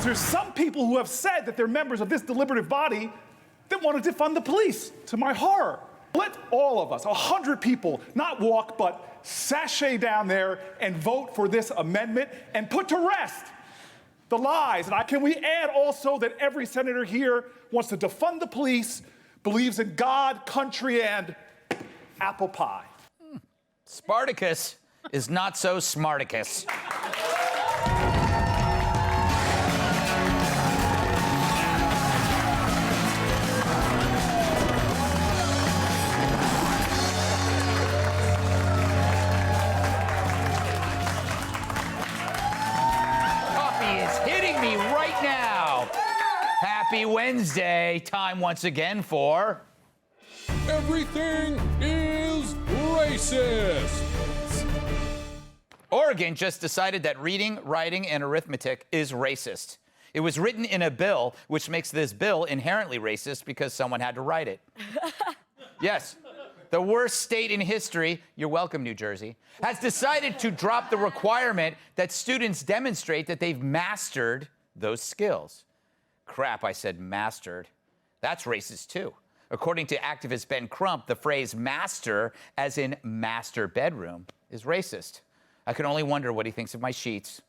There's some people who have said that they're members of this deliberative body that want to defund the police, to my horror. Let all of us, 100 people, not walk, but sashay down there and vote for this amendment and put to rest the lies. And can we add also that every senator here wants to defund the police, believes in God, country, and apple pie. Spartacus is not so smarticus. Happy Wednesday. Time once again for... Everything is racist. Oregon just decided that reading, writing, and arithmetic is racist. It was written in a bill, which makes this bill inherently racist because someone had to write it. Yes, the worst state in history, you're welcome, New Jersey, has decided to drop the requirement that students demonstrate that they've mastered those skills. Crap, I said mastered. That's racist, too. According to activist Ben Crump, the phrase master, as in master bedroom, is racist. I can only wonder what he thinks of my sheets.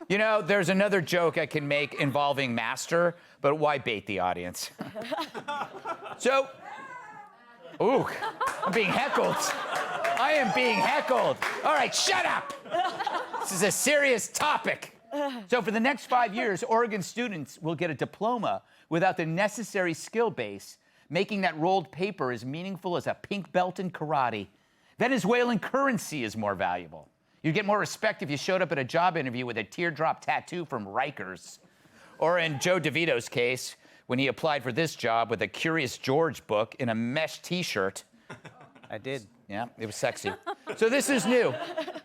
You know, there's another joke I can make involving master, but why bait the audience? So, ooh, I'm being heckled. I am being heckled. All right, shut up. This is a serious topic. So for the next 5 years, Oregon students will get a diploma without the necessary skill base, making that rolled paper as meaningful as a pink belt in karate. Venezuelan currency is more valuable. You'd get more respect if you showed up at a job interview with a teardrop tattoo from Rikers. Or in Joe DeVito's case, when he applied for this job with a Curious George book in a mesh T-shirt. I did. Yeah, it was sexy. So this is new.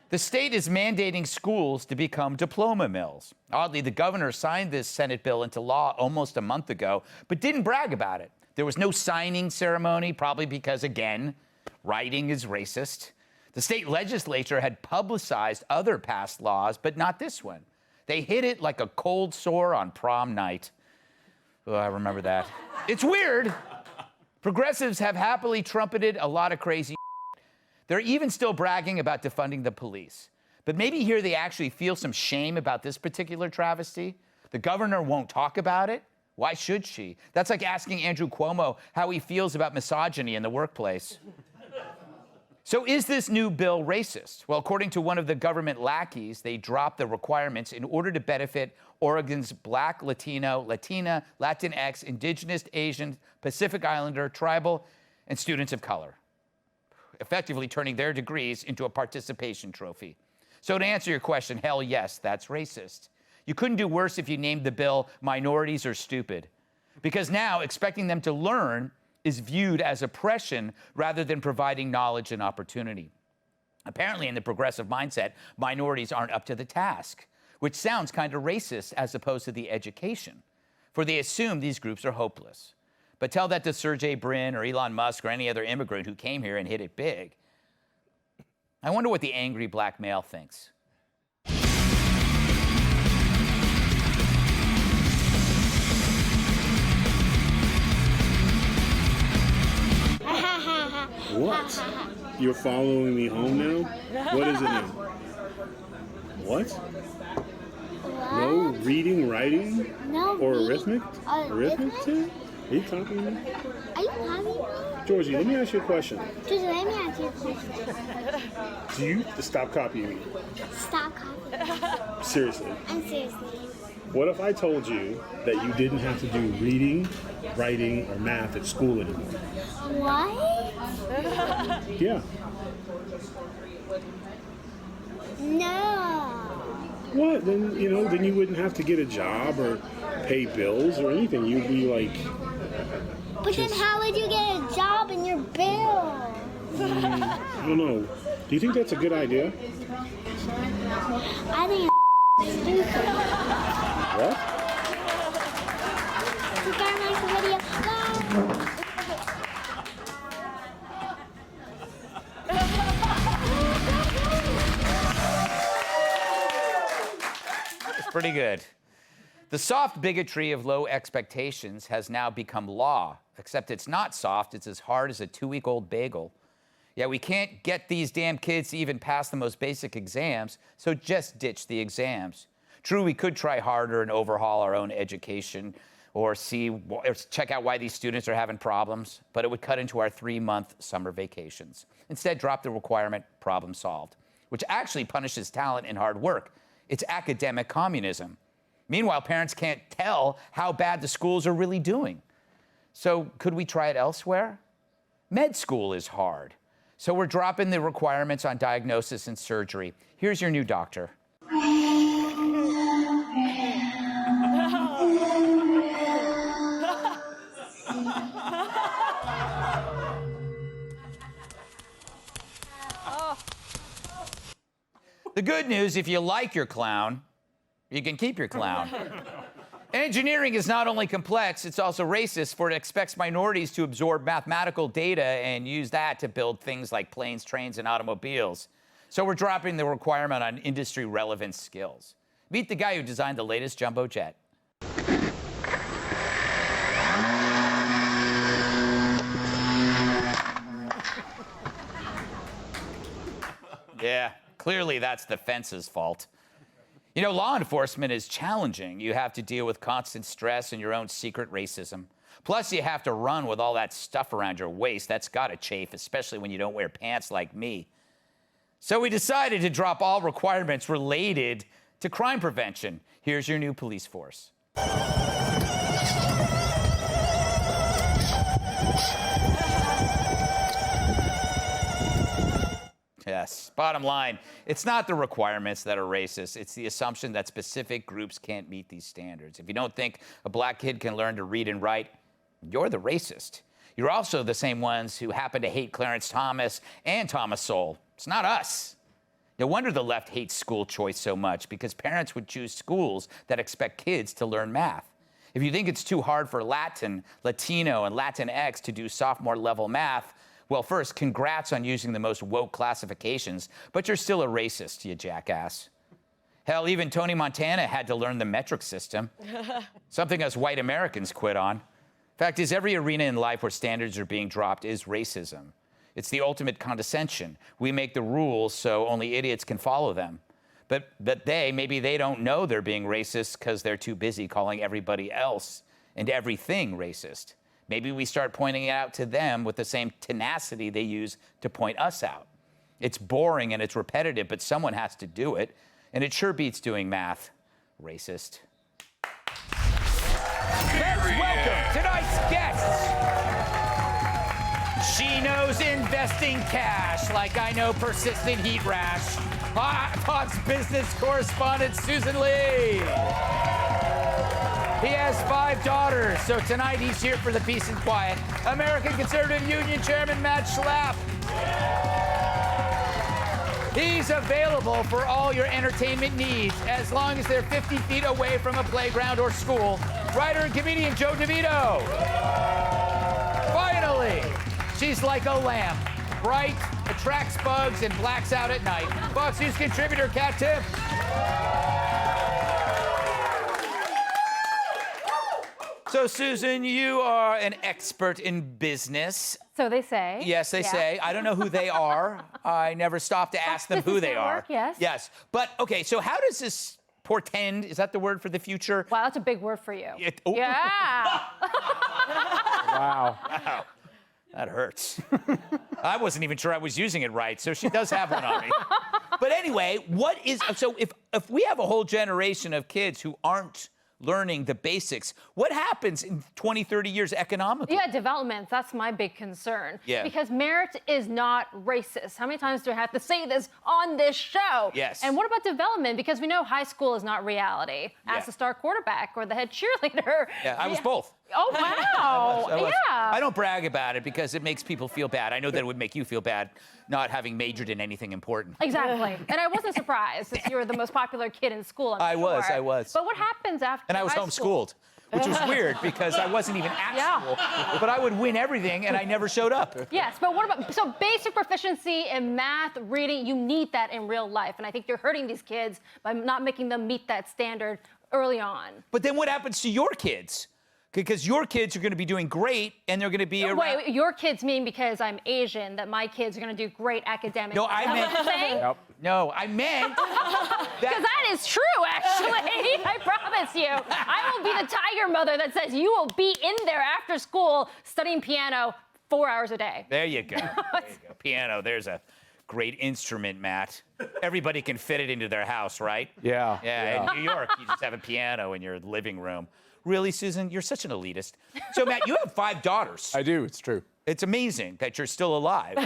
The state is mandating schools to become diploma mills. Oddly, the governor signed this Senate bill into law almost a month ago, but didn't brag about it. There was no signing ceremony, probably because, again, writing is racist. The state legislature had publicized other past laws, but not this one. They hit it like a cold sore on prom night. Oh, I remember that. It's weird. Progressives have happily trumpeted a lot of crazy. They're even still bragging about defunding the police. But maybe here they actually feel some shame about this particular travesty. The governor won't talk about it. Why should she? That's like asking Andrew Cuomo how he feels about misogyny in the workplace. So is this new bill racist? Well, according to one of the government lackeys, they dropped the requirements in order to benefit Oregon's Black, Latino, Latina, Latinx, Indigenous, Asian, Pacific Islander, tribal, and students of color, effectively turning their degrees into a participation trophy. So to answer your question, hell yes, that's racist. You couldn't do worse if you named the bill Minorities Are Stupid, because now expecting them to learn is viewed as oppression rather than providing knowledge and opportunity. Apparently, in the progressive mindset, minorities aren't up to the task, which sounds kind of racist as opposed to the education, for they assume these groups are hopeless. But tell that to Sergey Brin or Elon Musk or any other immigrant who came here and hit it big. I wonder what the angry black male thinks. What? You're following me home now? What is it now? What? No reading, writing? No or reading. Arithmetic? Are you copying me? Are you copying me? Georgie, let me ask you a question. Georgie, let me ask you a question. Do you stop copying me? Stop copying me. Seriously. I'm seriously. What if I told you that you didn't have to do reading, writing, or math at school anymore? What? Yeah. No. What? Then, then you wouldn't have to get a job or pay bills or anything. You'd be like... But then how would you get a job in your bill? I don't know. Do you think that's a good idea? I think it's stupid. What? You gotta like the video. It's pretty good. The soft bigotry of low expectations has now become law, except it's not soft, it's as hard as a 2-week-old bagel. Yeah, we can't get these damn kids to even pass the most basic exams, so just ditch the exams. True, we could try harder and overhaul our own education or check out why these students are having problems, but it would cut into our 3-month summer vacations. Instead, drop the requirement, problem solved, which actually punishes talent and hard work. It's academic communism. Meanwhile, parents can't tell how bad the schools are really doing. So could we try it elsewhere? Med school is hard. So we're dropping the requirements on diagnosis and surgery. Here's your new doctor. The good news, if you like your clown, you can keep your clown. Engineering is not only complex, it's also racist, for it expects minorities to absorb mathematical data and use that to build things like planes, trains, and automobiles. So we're dropping the requirement on industry-relevant skills. Meet the guy who designed the latest jumbo jet. Yeah, clearly that's the fence's fault. You know, law enforcement is challenging. You have to deal with constant stress and your own secret racism. Plus, you have to run with all that stuff around your waist. That's gotta chafe, especially when you don't wear pants like me. So we decided to drop all requirements related to crime prevention. Here's your new police force. Yes, bottom line, it's not the requirements that are racist. It's the assumption that specific groups can't meet these standards. If you don't think a black kid can learn to read and write, you're the racist. You're also the same ones who happen to hate Clarence Thomas and Thomas Sowell. It's not us. No wonder the left hates school choice so much, because parents would choose schools that expect kids to learn math. If you think it's too hard for Latin, Latino, and Latinx to do sophomore level math, well, first, congrats on using the most woke classifications, but you're still a racist, you jackass. Hell, even Tony Montana had to learn the metric system, something us white Americans quit on. Fact is, every arena in life where standards are being dropped is racism. It's the ultimate condescension. We make the rules so only idiots can follow them. But maybe they don't know they're being racist because they're too busy calling everybody else and everything racist. Maybe we start pointing it out to them with the same tenacity they use to point us out. It's boring and it's repetitive, but someone has to do it, and it sure beats doing math. Racist. Let's welcome tonight's guest. She knows investing cash like I know persistent heat rash. Fox business correspondent Susan Lee. He has 5 daughters, so tonight he's here for the peace and quiet. American Conservative Union Chairman Matt Schlapp. He's available for all your entertainment needs, as long as they're 50 feet away from a playground or school. Writer and comedian Joe DeVito. Finally, she's like a lamp. Bright, attracts bugs, and blacks out at night. Fox News contributor Kat Tiff. So, Susan, you are an expert in business. So they say. Yes, they say. I don't know who they are. I never stopped to ask them who they are. Yes. Yes. But, okay, so how does this portend, is that the word for the future? Wow, that's a big word for you. Oh. Yeah. Wow. Wow. That hurts. I wasn't even sure I was using it right, so she does have one on me. But anyway, so if we have a whole generation of kids who aren't learning the basics, what happens in 20, 30 years economically? Yeah, development, that's my big concern. Yeah. Because merit is not racist. How many times do I have to say this on this show? Yes. And what about development? Because we know high school is not reality. Ask the star quarterback or the head cheerleader. Yeah, I was both. Oh, wow. I was. Yeah. I don't brag about it because it makes people feel bad. I know that it would make you feel bad not having majored in anything important. Exactly. And I wasn't surprised since you were the most popular kid in school, I'm sure. I was. But what happens after And I was high homeschooled, which was weird because I wasn't even at school. But I would win everything and I never showed up. Yes, but what about, so basic proficiency in math, reading, you need that in real life. And I think you're hurting these kids by not making them meet that standard early on. But then what happens to your kids? Because your kids are going to be doing great, and they're going to be around. Wait, your kids mean because I'm Asian that my kids are going to do great academics? No, I meant. What you're saying? Yep. No, I meant. Because that is true, actually. I promise you. I will be the tiger mother that says you will be in there after school studying piano 4 hours a day. There you go. There you go. Piano. There's a great instrument, Matt. Everybody can fit it into their house, right? Yeah. Yeah. In New York, you just have a piano in your living room. Really, Susan? You're such an elitist. So, Matt, you have 5 daughters. I do. It's true. It's amazing that you're still alive.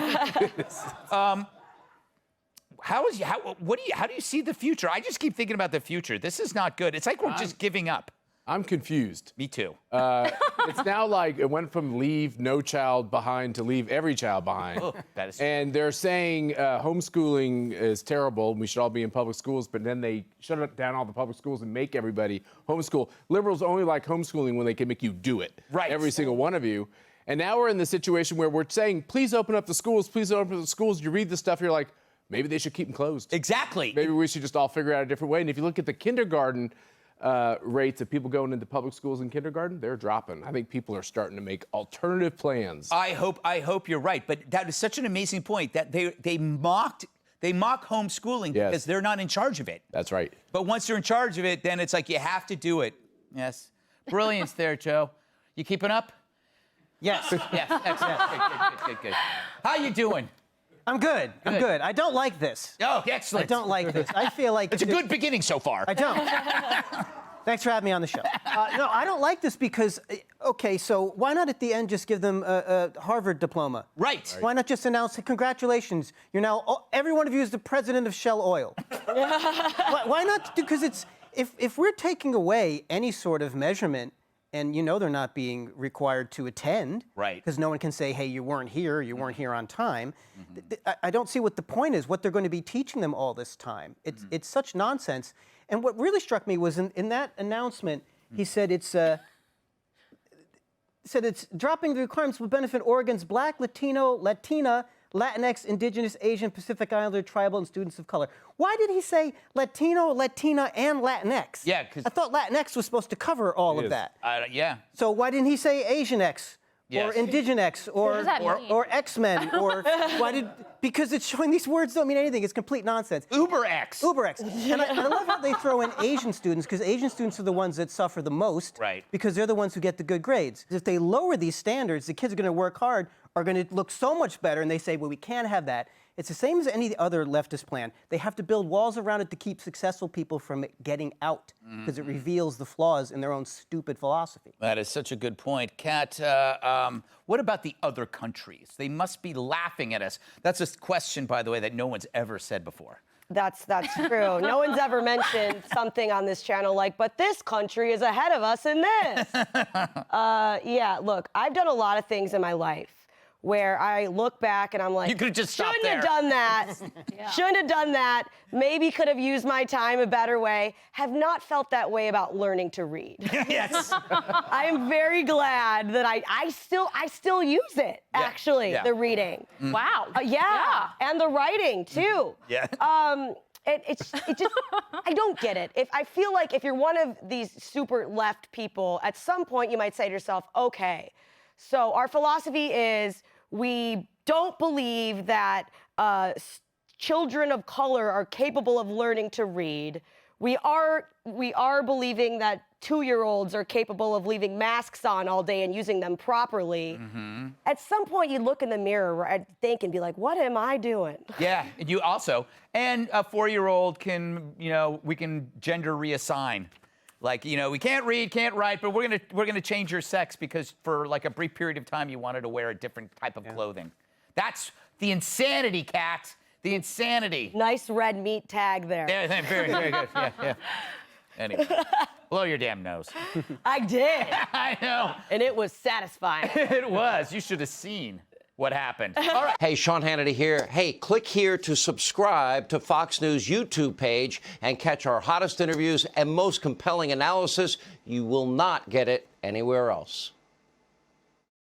How do you see the future? I just keep thinking about the future. This is not good. It's like we're just giving up. I'm confused. Me too. It's now like it went from leave no child behind to leave every child behind. Oh, that is. And they're saying homeschooling is terrible. We should all be in public schools, but then they shut down all the public schools and make everybody homeschool. Liberals only like homeschooling when they can make you do it. Right. Every single one of you. And now we're in the situation where we're saying, please open up the schools. Please open up the schools. You read this stuff, you're like, maybe they should keep them closed. Exactly. Maybe we should just all figure out a different way. And if you look at the kindergarten rates of people going into public schools in kindergarten, they're dropping. I think people are starting to make alternative plans. I hope you're right. But that is such an amazing point that they mock homeschooling because they're not in charge of it. That's right. But once they're in charge of it, then it's like you have to do it. Yes. Brilliance there, Joe. You keeping up? Yes. Yes. Excellent. Good. How you doing? I'm good. I'm good. I don't like this. Oh, excellent. I don't like this. I feel like It's a good beginning so far. I don't. Thanks for having me on the show. No, I don't like this because, okay, so why not at the end just give them a Harvard diploma? Right. Why not just announce, congratulations, you're now, every one of you is the president of Shell Oil. Why not? Because it's, if we're taking away any sort of measurement, and you know they're not being required to attend. Right. Because no one can say, hey, you weren't here on time. I don't see what the point is, what they're going to be teaching them all this time. It's such nonsense. And what really struck me was in that announcement, he said it's dropping the requirements will benefit Oregon's Black, Latino, Latina, Latinx, Indigenous, Asian, Pacific Islander, tribal, and students of color. Why did he say Latino, Latina, and Latinx? Yeah, because I thought Latinx was supposed to cover all of that. yeah. So why didn't he say Asian X? Yes. Or Indigenous, What does that mean? or X-Men, or because it's showing these words don't mean anything. It's complete nonsense. Uber X. Uber X. And I love how they throw in Asian students, because Asian students are the ones that suffer the most. Right. Because they're the ones who get the good grades. If they lower these standards, the kids are going to work hard, are going to look so much better, and they say, well, we can't have that. It's the same as any other leftist plan. They have to build walls around it to keep successful people from getting out, because it reveals the flaws in their own stupid philosophy. That is such a good point. Kat, what about the other countries? They must be laughing at us. That's a question, by the way, that no one's ever said before. That's true. No one's ever mentioned something on this channel like, but this country is ahead of us in this. Yeah, look, I've done a lot of things in my life where I look back and I'm like, you could have just stopped shouldn't have done that. Shouldn't have done that. Maybe could have used my time a better way. Have not felt that way about learning to read. Yes. I am very glad that I still use it, actually, the reading. Wow. Yeah, and the writing too. Yeah. It just, I don't get it. I feel like if you're one of these super left people, at some point you might say to yourself, okay, so our philosophy is we don't believe that children of color are capable of learning to read. We are believing that 2-year-olds are capable of leaving masks on all day and using them properly. At some point, you look in the mirror, I think, and be like, what am I doing? Yeah, and you also, and a 4-year-old can, we can gender reassign. Like, we can't read, can't write, but we're gonna change your sex because for like a brief period of time you wanted to wear a different type of clothing. That's the insanity, Kat. The insanity. Nice red meat tag there. Yeah, very, very good. Yeah. Anyway, blow your damn nose. I did. I know. And it was satisfying. It was. You should have seen what happened. All right. Hey, Sean Hannity here. Hey, click here to subscribe to Fox News YouTube page and catch our hottest interviews and most compelling analysis. You will not get it anywhere else.